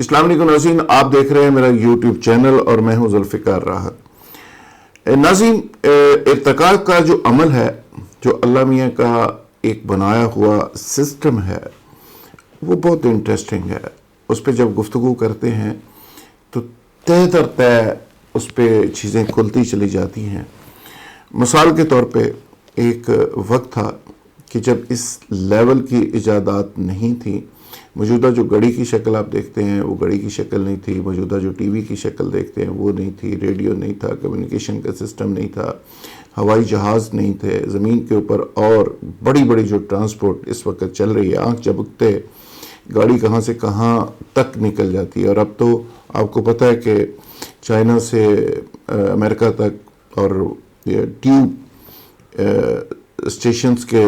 السلام علیکم ناظرین، آپ دیکھ رہے ہیں میرا یوٹیوب چینل اور میں ہوں ذوالفقار راحت۔ ناظرین، ارتقاء کا جو عمل ہے، جو اللہ میاں کا ایک بنایا ہوا سسٹم ہے، وہ بہت انٹرسٹنگ ہے۔ اس پہ جب گفتگو کرتے ہیں تو تہ در تہ اس پہ چیزیں کھلتی چلی جاتی ہیں۔ مثال کے طور پہ ایک وقت تھا کہ جب اس لیول کی ایجادات نہیں تھی۔ موجودہ جو گھڑی کی شکل آپ دیکھتے ہیں وہ گھڑی کی شکل نہیں تھی، موجودہ جو ٹی وی کی شکل دیکھتے ہیں وہ نہیں تھی، ریڈیو نہیں تھا، کمیونیکیشن کا سسٹم نہیں تھا، ہوائی جہاز نہیں تھے، زمین کے اوپر اور بڑی بڑی جو ٹرانسپورٹ اس وقت چل رہی ہے، آنکھ جھپکتے گاڑی کہاں سے کہاں تک نکل جاتی ہے۔ اور اب تو آپ کو پتہ ہے کہ چائنا سے امریکہ تک اور ٹیوب اسٹیشنز کے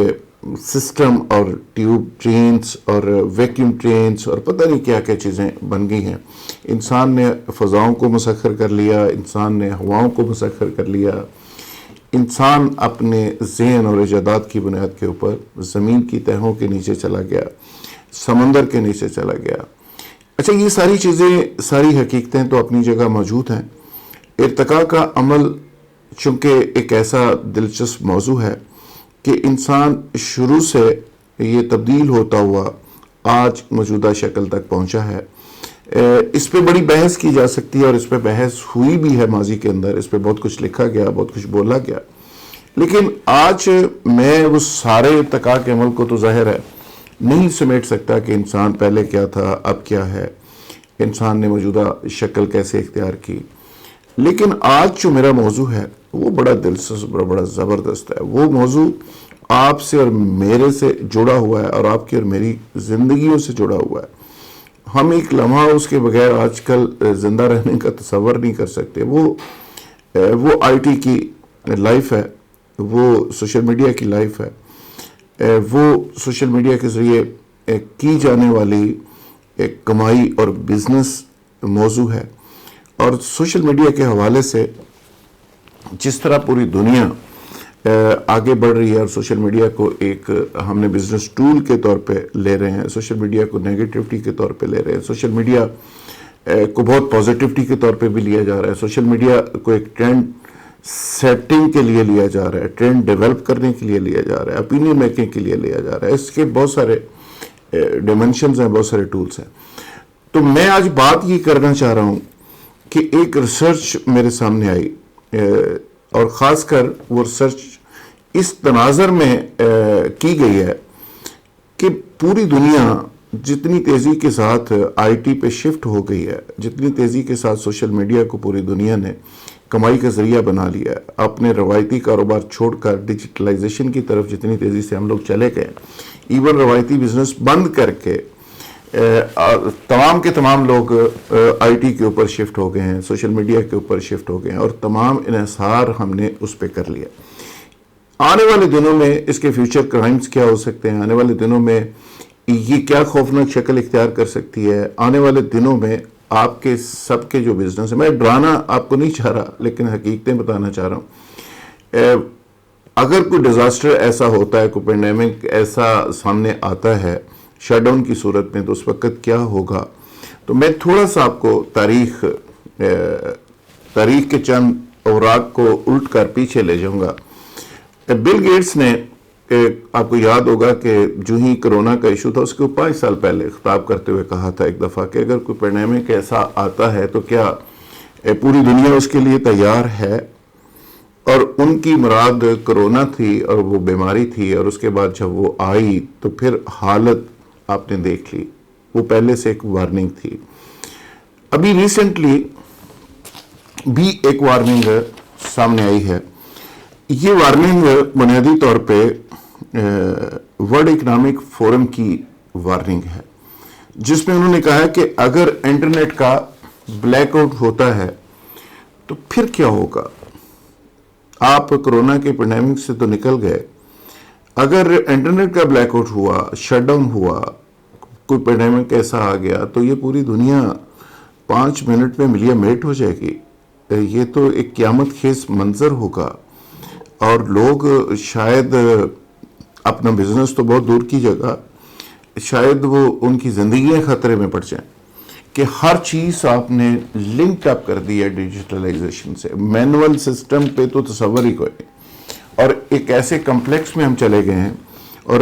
سسٹم اور ٹیوب ٹرینز اور ویکیوم ٹرینز اور پتہ نہیں کیا کیا چیزیں بن گئی ہیں۔ انسان نے فضاؤں کو مسخر کر لیا، انسان نے ہواؤں کو مسخر کر لیا، انسان اپنے ذہن اور ایجادات کی بنیاد کے اوپر زمین کی تہوں کے نیچے چلا گیا، سمندر کے نیچے چلا گیا۔ اچھا، یہ ساری چیزیں، ساری حقیقتیں تو اپنی جگہ موجود ہیں۔ ارتقاء کا عمل چونکہ ایک ایسا دلچسپ موضوع ہے کہ انسان شروع سے یہ تبدیل ہوتا ہوا آج موجودہ شکل تک پہنچا ہے۔ اس پہ بڑی بحث کی جا سکتی ہے اور اس پہ بحث ہوئی بھی ہے ماضی کے اندر، اس پہ بہت کچھ لکھا گیا، بہت کچھ بولا گیا، لیکن آج میں وہ سارے ارتقاء کے عمل کو تو ظاہر ہے نہیں سمیٹ سکتا کہ انسان پہلے کیا تھا، اب کیا ہے، انسان نے موجودہ شکل کیسے اختیار کی۔ لیکن آج جو میرا موضوع ہے وہ بڑا دلچسپ، بڑا زبردست ہے۔ وہ موضوع آپ سے اور میرے سے جڑا ہوا ہے اور آپ کی اور میری زندگیوں سے جڑا ہوا ہے۔ ہم ایک لمحہ اس کے بغیر آج کل زندہ رہنے کا تصور نہیں کر سکتے۔ وہ آئی ٹی کی لائف ہے، وہ سوشل میڈیا کی لائف ہے، وہ سوشل میڈیا کے ذریعے کی جانے والی ایک کمائی اور بزنس موضوع ہے۔ اور سوشل میڈیا کے حوالے سے جس طرح پوری دنیا آگے بڑھ رہی ہے اور سوشل میڈیا کو ایک ہم نے بزنس ٹول کے طور پہ لے رہے ہیں، سوشل میڈیا کو نیگیٹیوٹی کے طور پہ لے رہے ہیں، سوشل میڈیا کو بہت پازیٹیوٹی کے طور پہ بھی لیا جا رہا ہے، سوشل میڈیا کو ایک ٹرینڈ سیٹنگ کے لیے لیا جا رہا ہے، ٹرینڈ ڈیولپ کرنے کے لیے لیا جا رہا ہے، اپینین میکنگ کے لیے لیا جا رہا ہے۔ اس کے بہت سارے ڈیمنشنز ہیں، بہت سارے ٹولز ہیں۔ تو میں آج بات یہ کرنا چاہ رہا ہوں کہ ایک ریسرچ میرے سامنے آئی، اور خاص کر وہ ریسرچ اس تناظر میں کی گئی ہے کہ پوری دنیا جتنی تیزی کے ساتھ آئی ٹی پہ شفٹ ہو گئی ہے، جتنی تیزی کے ساتھ سوشل میڈیا کو پوری دنیا نے کمائی کا ذریعہ بنا لیا ہے، اپنے روایتی کاروبار چھوڑ کر ڈیجیٹلائزیشن کی طرف جتنی تیزی سے ہم لوگ چلے گئے، ایون روایتی بزنس بند کر کے تمام کے تمام لوگ آئی ٹی کے اوپر شفٹ ہو گئے ہیں، سوشل میڈیا کے اوپر شفٹ ہو گئے ہیں، اور تمام انحصار ہم نے اس پہ کر لیا۔ آنے والے دنوں میں اس کے فیوچر کرائمز کیا ہو سکتے ہیں، آنے والے دنوں میں یہ کیا خوفناک شکل اختیار کر سکتی ہے، آنے والے دنوں میں آپ کے سب کے جو بزنس ہے، میں ڈرانا آپ کو نہیں چاہ رہا لیکن حقیقتیں بتانا چاہ رہا ہوں۔ اگر کوئی ڈیزاسٹر ایسا ہوتا ہے، کوئی پینڈیمک ایسا سامنے آتا ہے شٹ ڈاؤن کی صورت میں، تو اس وقت کیا ہوگا، تو میں تھوڑا سا آپ کو تاریخ کے چند اوراق کو الٹ کر پیچھے لے جاؤں گا۔ بل گیٹس نے، آپ کو یاد ہوگا کہ جو ہی کرونا کا ایشو تھا اس کو 5 سال پہلے خطاب کرتے ہوئے کہا تھا ایک دفعہ کہ اگر کوئی پینڈیمک ایسا آتا ہے تو کیا پوری دنیا اس کے لیے تیار ہے۔ اور ان کی مراد کرونا تھی اور وہ بیماری تھی، اور اس کے بعد جب وہ آئی تو پھر حالت آپ نے دیکھ لی، وہ پہلے سے ایک وارننگ تھی۔ ابھی ریسنٹلی بھی ایک وارننگ سامنے آئی ہے۔ یہ وارننگ بنیادی طور پہ ورلڈ اکنامک فورم کی وارننگ ہے، جس میں انہوں نے کہا کہ اگر انٹرنیٹ کا بلیک آؤٹ ہوتا ہے تو پھر کیا ہوگا۔ آپ کرونا کے پینڈیمک سے تو نکل گئے، اگر انٹرنیٹ کا بلیک آؤٹ ہوا، شٹ ڈاؤن ہوا، کوئی پینڈیمک ایسا آ گیا تو یہ پوری دنیا 5 منٹ میں ملیا میٹ ہو جائے گی۔ یہ تو ایک قیامت خیز منظر ہوگا، اور لوگ شاید اپنا بزنس تو بہت دور کی جگہ، شاید وہ ان کی زندگیاں خطرے میں پڑ جائیں۔ کہ ہر چیز آپ نے لنک اپ کر دی ہے ڈیجیٹلائزیشن سے. مینول سسٹم پہ تو تصور ہی کوئی نہیں, اور ایک ایسے کمپلیکس میں ہم چلے گئے ہیں, اور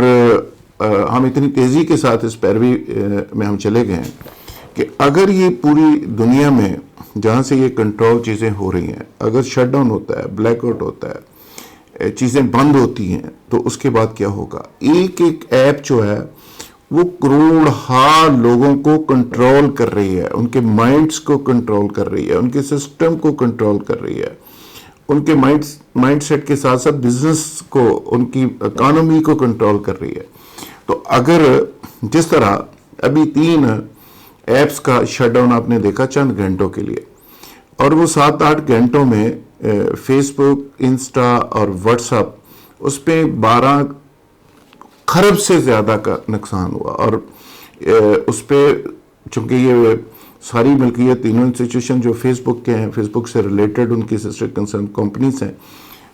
ہم اتنی تیزی کے ساتھ اس پیروی میں ہم چلے گئے ہیں کہ اگر یہ پوری دنیا میں جہاں سے یہ کنٹرول چیزیں ہو رہی ہیں, اگر شٹ ڈاؤن ہوتا ہے, بلیک آؤٹ ہوتا ہے, چیزیں بند ہوتی ہیں, تو اس کے بعد کیا ہوگا؟ ایک ایک ایپ جو ہے وہ کروڑہا لوگوں کو کنٹرول کر رہی ہے, ان کے مائنڈز کو کنٹرول کر رہی ہے, ان کے سسٹم کو کنٹرول کر رہی ہے, ان کے مائنڈ سیٹ کے ساتھ ساتھ بزنس کو, ان کی اکانومی کو کنٹرول کر رہی ہے. تو اگر جس طرح ابھی 3 ایپس کا شٹ ڈاؤن آپ نے دیکھا چند گھنٹوں کے لیے, اور وہ 7-8 گھنٹوں میں فیس بک, انسٹا اور واٹس اپ, اس پہ 12 خرب سے زیادہ کا نقصان ہوا. اور اس پہ چونکہ یہ ساری ملکیت تینوں انسٹیٹیوشن جو فیس بک کے ہیں, فیس بک سے ریلیٹڈ ان کی سسٹر کنسرن کمپنیز ہیں,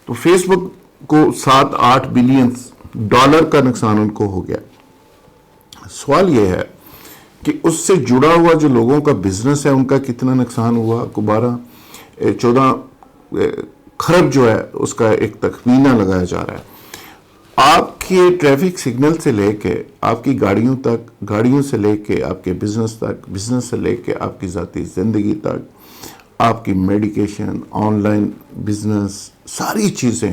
تو فیس بک کو 7-8 بلین ڈالر کا نقصان ان کو ہو گیا. سوال یہ ہے کہ اس سے جڑا ہوا جو لوگوں کا بزنس ہے ان کا کتنا نقصان ہوا. 12-14 خرب جو ہے اس کا ایک تخمینہ لگایا جا رہا ہے. آپ کے ٹریفک سگنل سے لے کے آپ کی گاڑیوں تک, گاڑیوں سے لے کے آپ کے بزنس تک, بزنس سے لے کے آپ کی ذاتی زندگی تک, آپ کی میڈیکیشن, آن لائن بزنس, ساری چیزیں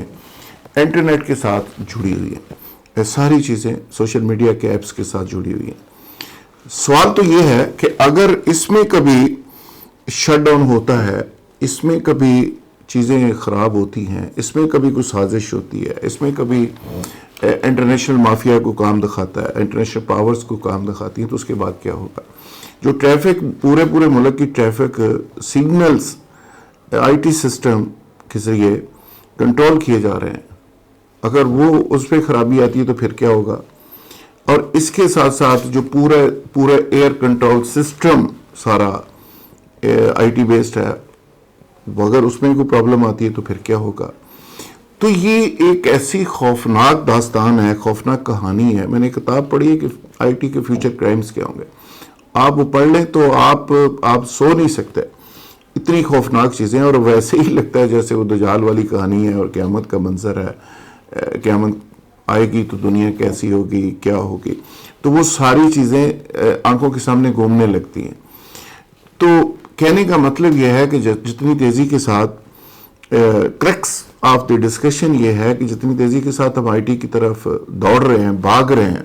انٹرنیٹ کے ساتھ جڑی ہوئی ہیں. ساری چیزیں سوشل میڈیا کے ایپس کے ساتھ جڑی ہوئی ہیں. سوال تو یہ ہے کہ اگر اس میں کبھی شٹ ڈاؤن ہوتا ہے, اس میں کبھی چیزیں خراب ہوتی ہیں, اس میں کبھی کوئی سازش ہوتی ہے, اس میں کبھی انٹرنیشنل مافیا کو کام دکھاتا ہے, انٹرنیشنل پاورز کو کام دکھاتی ہیں, تو اس کے بعد کیا ہوگا؟ جو ٹریفک پورے ملک کی traffic signals I T system کے ذریعے کنٹرول کیے جا رہے ہیں, اگر وہ اس پہ خرابی آتی ہے تو پھر کیا ہوگا؟ اور اس کے ساتھ ساتھ جو پورا ایئر کنٹرول سسٹم سارا آئی ٹی بیسڈ ہے, اگر اس میں کوئی پرابلم آتی ہے تو پھر کیا ہوگا؟ تو یہ ایک ایسی خوفناک داستان ہے, خوفناک کہانی ہے. میں نے کتاب پڑھی ہے کہ آئی ٹی کے فیوچر کرائمز کیا ہوں گے. آپ وہ پڑھ لیں تو آپ سو نہیں سکتے, اتنی خوفناک چیزیں. اور ویسے ہی لگتا ہے جیسے وہ دجال والی کہانی ہے اور قیامت کا منظر ہے, قیامت آئے گی تو دنیا کیسی ہوگی, کیا ہوگی. تو وہ ساری چیزیں آنکھوں کے سامنے گھومنے لگتی ہیں. تو کہنے کا مطلب یہ ہے کہ جتنی تیزی کے ساتھ کریکس آف دی ڈسکشن یہ ہے کہ جتنی تیزی کے ساتھ ہم آئی ٹی کی طرف دوڑ رہے ہیں, بھاگ رہے ہیں,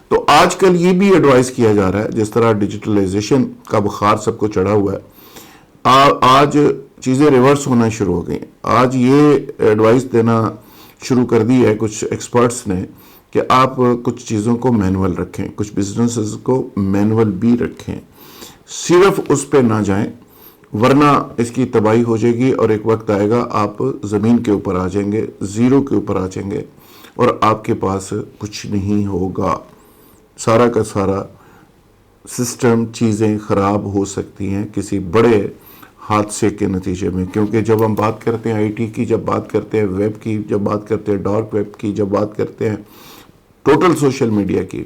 تو آج کل یہ بھی ایڈوائز کیا جا رہا ہے, جس طرح ڈیجیٹلائزیشن کا بخار سب کو چڑھا ہوا ہے, آج چیزیں ریورس ہونا شروع ہو گئی ہیں. آج یہ ایڈوائز دینا شروع کر دی ہے کچھ ایکسپرٹس نے کہ آپ کچھ چیزوں کو مینول رکھیں, کچھ بزنسز کو مینول بھی رکھیں, صرف اس پہ نہ جائیں, ورنہ اس کی تباہی ہو جائے گی. اور ایک وقت آئے گا آپ زمین کے اوپر آ جائیں گے, زیرو کے اوپر آ جائیں گے, اور آپ کے پاس کچھ نہیں ہوگا. سارا کا سارا سسٹم, چیزیں خراب ہو سکتی ہیں کسی بڑے حادثے کے نتیجے میں. کیونکہ جب ہم بات کرتے ہیں آئی ٹی کی, جب بات کرتے ہیں ویب کی, جب بات کرتے ہیں ڈارک ویب کی, جب بات کرتے ہیں ٹوٹل سوشل میڈیا کی,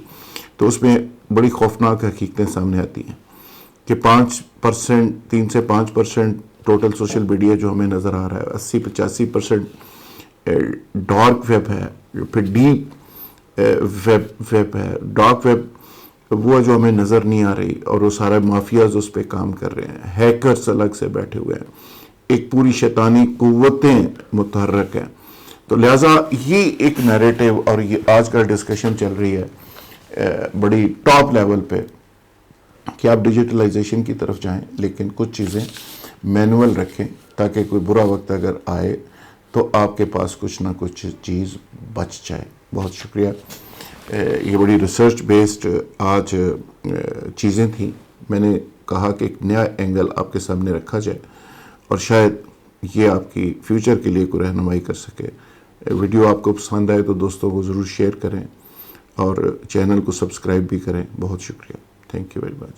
تو اس میں بڑی خوفناک حقیقتیں سامنے آتی ہیں کہ 5%, 3 سے 5% ٹوٹل سوشل میڈیا جو ہمیں نظر آ رہا ہے, 80-85% ڈارک ویب ہے, پھر ڈیپ ویب ہے. ڈارک ویب وہ جو ہمیں نظر نہیں آ رہی, اور وہ سارے مافیاز اس پہ کام کر رہے ہیں, ہیکرز الگ سے بیٹھے ہوئے ہیں, ایک پوری شیطانی قوتیں متحرک ہیں. تو لہٰذا یہ ایک نیریٹو, اور یہ آج کل ڈسکشن چل رہی ہے بڑی ٹاپ لیول پہ کہ آپ ڈیجیٹلائزیشن کی طرف جائیں, لیکن کچھ چیزیں مینول رکھیں تاکہ کوئی برا وقت اگر آئے تو آپ کے پاس کچھ نہ کچھ چیز بچ جائے. بہت شکریہ. یہ بڑی ریسرچ بیسڈ آج چیزیں تھیں. میں نے کہا کہ ایک نیا اینگل آپ کے سامنے رکھا جائے, اور شاید یہ آپ کی فیوچر کے لیے کوئی رہنمائی کر سکے. ویڈیو آپ کو پسند آئے تو دوستوں کو ضرور شیئر کریں, اور چینل کو سبسکرائب بھی کریں. بہت شکریہ. Thank you very much.